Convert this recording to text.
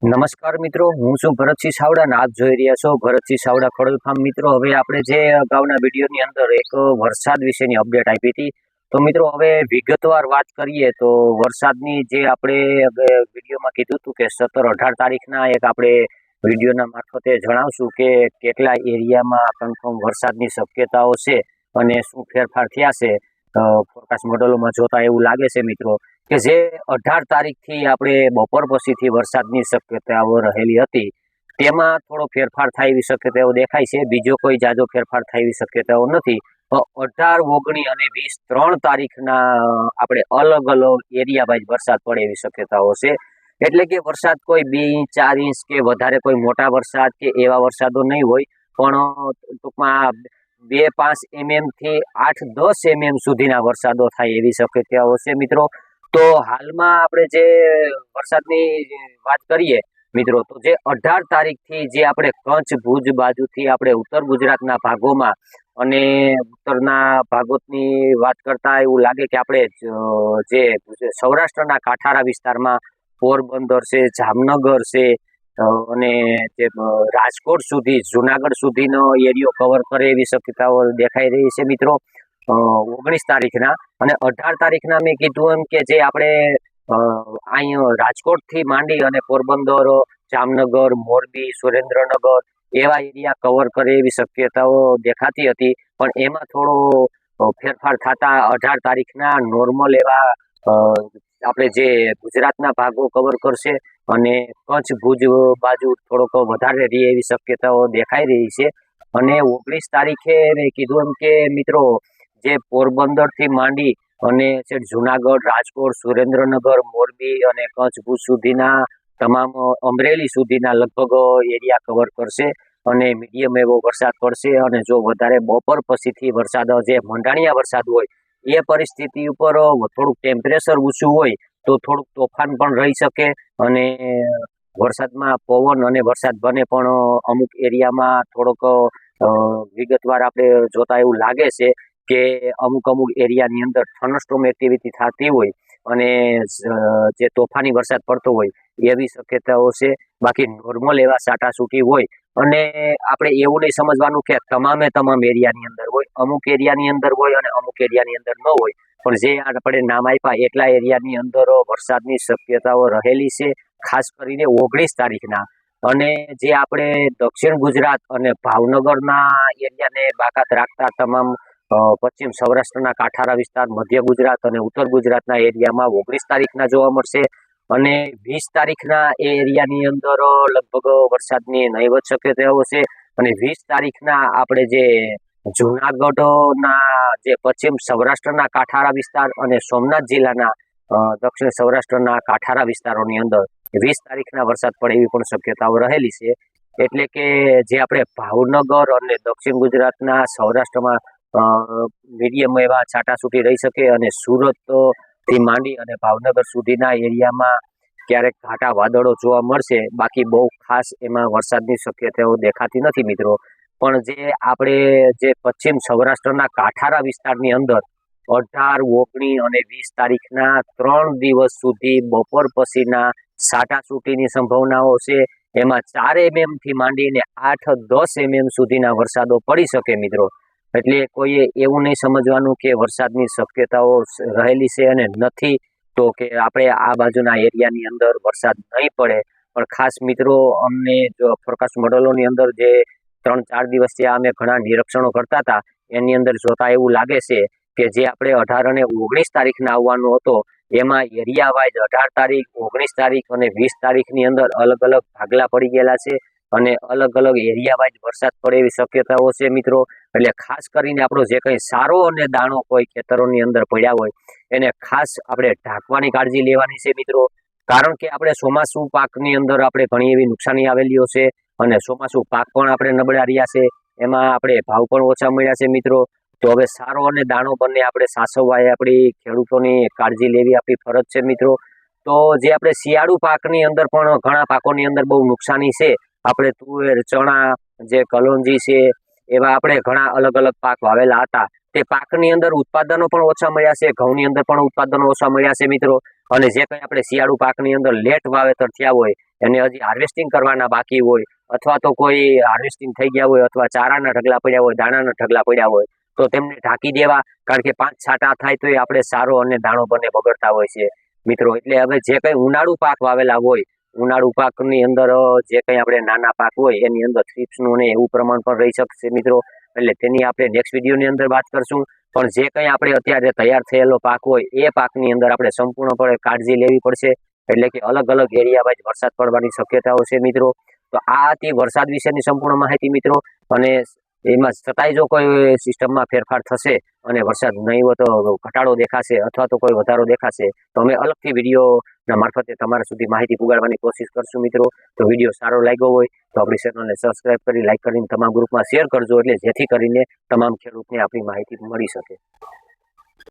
નમસ્કાર મિત્રો, હું છું ભરતસિંહ સાવડા અને આપ જોઈ રહ્યા છો ભરતસિંહ સાવડા ખોડલ ફાર્મ. મિત્રો, હવે આપણે જે અગાઉના વિડીયોની અંદર એક વરસાદ વિશેની અપડેટ આપી હતી, તો મિત્રો હવે વિગતવાર વાત કરીએ તો વરસાદની જે આપણે વિડીયોમાં કીધું હતું કે 17-18 તારીખના એક આપણે વિડીયોના મારફતે જણાવશું કે કેટલા એરિયામાં કન્ફર્મ વરસાદની શક્યતાઓ છે અને શું ફેરફાર થયા છે. ફોરકાસ્ટ મોડેલોમાં જોતા એવું લાગે છે મિત્રો કે જે 18 તારીખથી આપણે બપોર પછીથી વરસાદની શક્યતાઓ રહેલી હતી તેમાં થોડો ફેરફાર થાય એવી શક્યતાઓ દેખાય છે. બીજો કોઈ જાજો ફેરફાર થાય એવી શક્યતાઓ નથી. 18, 19 અને 20, 3 તારીખના આપણે અલગ અલગ એરિયા વાઇઝ વરસાદ પડે એવી શક્યતાઓ છે. એટલે કે વરસાદ કોઈ 2 ઇંચ 4 ઇંચ કે વધારે કોઈ મોટા વરસાદ કે એવા વરસાદો નહીં હોય, પણ ટૂંકમાં 2-5 mm થી 8-10 mm સુધીના વરસાદો થાય એવી શક્યતાઓ છે મિત્રો. તો હાલમાં આપણે જે વરસાદની વાત કરીએ મિત્રો, તો જે 18 તારીખથી જે આપણે કચ્છ ભુજ બાજુથી આપણે ઉત્તર ગુજરાતના ભાગોમાં અને ઉત્તરના ભાગોની વાત કરતા એવું લાગે કે આપણે જે સૌરાષ્ટ્રના કાંઠારા વિસ્તારમાં પોરબંદર છે, જામનગર છે અને જે રાજકોટ સુધી, જુનાગઢ સુધીનો એરિયો કવર કરે એવી શક્યતાઓ દેખાઈ રહી છે મિત્રો. 19 તારીખના અને 18 તારીખના મેં કીધું એમ કે જે આપણે અહીં રાજકોટ થી માંડી અને પોરબંદર, જામનગર, મોરબી, સુરેન્દ્રનગર એવા એરિયા કવર કરે એવી શક્યતાઓ દેખાતી હતી, પણ એમાં થોડો ફેરફાર થતા 18 તારીખના નોર્મલ એવા આપણે જે ગુજરાતના ભાગો કવર કરશે અને કચ્છ ભુજ બાજુ થોડોક વધારે રહે એવી શક્યતાઓ દેખાઈ રહી છે. અને 19 તારીખે મેં કીધું એમ કે મિત્રો જે પોરબંદર થી માંડી અને જુનાગઢ, રાજકોટ, સુરેન્દ્રનગર, મોરબી અને કચ્છ ભુજ સુધીના તમામ અમરેલી સુધીના લગભગ એરિયા કવર કરશે અને મીડિયમ એવો વરસાદ પડશે. અને જો વધારે બપોર પછીથી વરસાદ જે મંડાણિયા વરસાદ હોય એ પરિસ્થિતિ ઉપર થોડુંક ટેમ્પરેચર ઊંચું હોય તો થોડુંક તોફાન પણ રહી શકે અને વરસાદમાં પવન અને વરસાદ બને પણ અમુક એરિયામાં થોડોક વિગતવાર આપણે જોતા એવું લાગે છે કે અમુક એરિયાની અંદર થંડરસ્ટોર્મ એક્ટિવિટી થતી હોય અને જે તોફાની વરસાદ પડતો હોય એવી શક્યતાઓ છે. બાકી નોર્મલ એવા છાંટાછૂટી હોય અને આપણે એવું નહીં સમજવાનું કે તમામ એરિયાની અંદર હોય, અમુક એરિયાની અંદર હોય અને અમુક એરિયાની અંદર ન હોય, પણ જે આપણે નામ આપ્યા એટલા એરિયાની અંદર વરસાદની શક્યતાઓ રહેલી છે, ખાસ કરીને 19 તારીખના. અને જે આપણે દક્ષિણ ગુજરાત અને ભાવનગરના એરિયાને બાકાત રાખતા તમામ પશ્ચિમ સૌરાષ્ટ્રના કાંઠારા વિસ્તાર, મધ્ય ગુજરાત અને ઉત્તર ગુજરાતના એરિયામાં 19 તારીખના જોવા મળશે. અને 20 તારીખના એ એરિયાની અંદર લગભગ વરસાદની નહીવત શક્યતાઓ છે. અને 20 તારીખના આપણે જે જુનાગઢના જે પશ્ચિમ સૌરાષ્ટ્રના કાંઠારા વિસ્તાર અને સોમનાથ જિલ્લાના દક્ષિણ સૌરાષ્ટ્રના કાંઠારા વિસ્તારોની અંદર 20 તારીખના વરસાદ પડે એવી પણ શક્યતાઓ રહેલી છે. એટલે કે જે આપણે ભાવનગર અને દક્ષિણ ગુજરાતના સૌરાષ્ટ્રમાં મીડિયમ એવા છાંટાછૂટી રહી શકે અને સુરત થી માંડી અને ભાવનગર સુધીના એરિયામાં ક્યારેક ઘાટા વાદળો જોવા મળશે. બાકી બહુ ખાસ એમાં વરસાદની શક્યતાઓ દેખાતી નથી મિત્રો. પણ જે આપણે જે પશ્ચિમ સૌરાષ્ટ્રના કાંઠારા વિસ્તારની અંદર 18, 19 અને 20 તારીખના 3 દિવસ સુધી બપોર પછીના છાંટાછૂટીની સંભાવનાઓ છે. એમાં 4 mm થી માંડીને 8-10 mm સુધીના વરસાદો પડી શકે મિત્રો. એટલે કોઈએ એવું નહીં સમજવાનું કે વરસાદની શક્યતાઓ રહેલી છે અને નથી તો કે આપણે આ બાજુના એરિયાની અંદર વરસાદ નહીં પડે. પણ ખાસ મિત્રો, અમને જો ફોરકાસ્ટ મોડેલોની અંદર જે 3-4 દિવસથી અમે ઘણા નિરીક્ષણો કરતા હતા એની અંદર જોતા એવું લાગે છે કે જે આપણે 18 અને 19 તારીખના આવવાનો હતો એમાં એરિયા વાઇઝ 18 તારીખ, 19 તારીખ અને 20 તારીખની અંદર અલગ અલગ ભાગલા પડી ગયેલા છે અને અલગ અલગ એરિયા વાઇઝ વરસાદ પડે એવી શક્યતાઓ છે મિત્રો. એટલે ખાસ કરીને આપણો જે કંઈ સારો અને દાણો કોઈ ખેતરોની અંદર પડ્યા હોય એને ખાસ આપણે ઢાંકવાની કાળજી લેવાની છે મિત્રો. કારણ કે આપણે ચોમાસુ પાકની અંદર આપણે ઘણી એવી નુકસાની આવેલી છે અને ચોમાસુ પાક પણ આપણે નબળા રહ્યા છે, એમાં આપણે ભાવ પણ ઓછા મળ્યા છે મિત્રો. તો હવે સારો અને દાણો બંને આપણે સાચવવા એ આપણી ખેડૂતોની કાળજી લેવી આપણી ફરજ છે મિત્રો. તો જે આપણે શિયાળુ પાકની અંદર પણ ઘણા પાકોની અંદર બહુ નુકસાની છે. આપણે તુવેર, ચણા, જે કલોંજી છે એવા આપણે ઘણા અલગ અલગ પાક વાવેલા હતા. તે પાકની અંદર ઉત્પાદનો પણ ઓછા મળ્યા છે, ઘઉંની અંદર પણ ઉત્પાદનો ઓછા મળ્યા છે મિત્રો. અને જે કંઈ આપણે શિયાળુ પાકની અંદર લેટ વાવેતર થયા હોય એને હજી હાર્વેસ્ટિંગ કરવાના બાકી હોય, અથવા તો કોઈ હાર્વેસ્ટિંગ થઈ ગયા હોય, અથવા ચારાના ઢગલા પડ્યા હોય, દાણાના ઢગલા પડ્યા હોય, તો તેમને ઢાંકી દેવા. કારણ કે 5 છાંટા થાય તો આપણે સારો અને દાણો બંને બગડતા હોય છે મિત્રો. એટલે હવે જે કંઈ ઉનાળુ પાક વાવેલા હોય, ઉનાળુ પાકની અંદર જે કંઈ આપણે નાના પાક હોય એની અંદર થ્રિપ્સનું ને એવું પ્રમાણ પણ રહી શકશે મિત્રો. એટલે તેની આપણે નેક્સ્ટ વિડીયોની અંદર વાત કરશું. પણ જે કંઈ આપણે અત્યારે તૈયાર થયેલો પાક હોય એ પાકની અંદર આપણે સંપૂર્ણપણે કાળજી લેવી પડશે. એટલે કે અલગ અલગ એરિયા વાઇઝ વરસાદ પડવાની શક્યતાઓ છે મિત્રો. તો આ હતી વરસાદ વિશેની સંપૂર્ણ માહિતી મિત્રો. અને એમાં છતાંય જો કોઈ સિસ્ટમમાં ફેરફાર થશે અને વરસાદ નહીં હોય તો ઘટાડો દેખાશે અથવા તો કોઈ વધારો દેખાશે, તો અમે અલગથી વિડીયોના મારફતે તમારા સુધી માહિતી પુગાડવાની કોશિશ કરશું મિત્રો. તો વિડીયો સારો લાગ્યો હોય તો આપણી ચેનલને સબસ્ક્રાઇબ કરી, લાઇક કરીને તમામ ગ્રુપમાં શેર કરજો, એટલે જેથી કરીને તમામ ખેડૂતને આપણી માહિતી મળી શકે.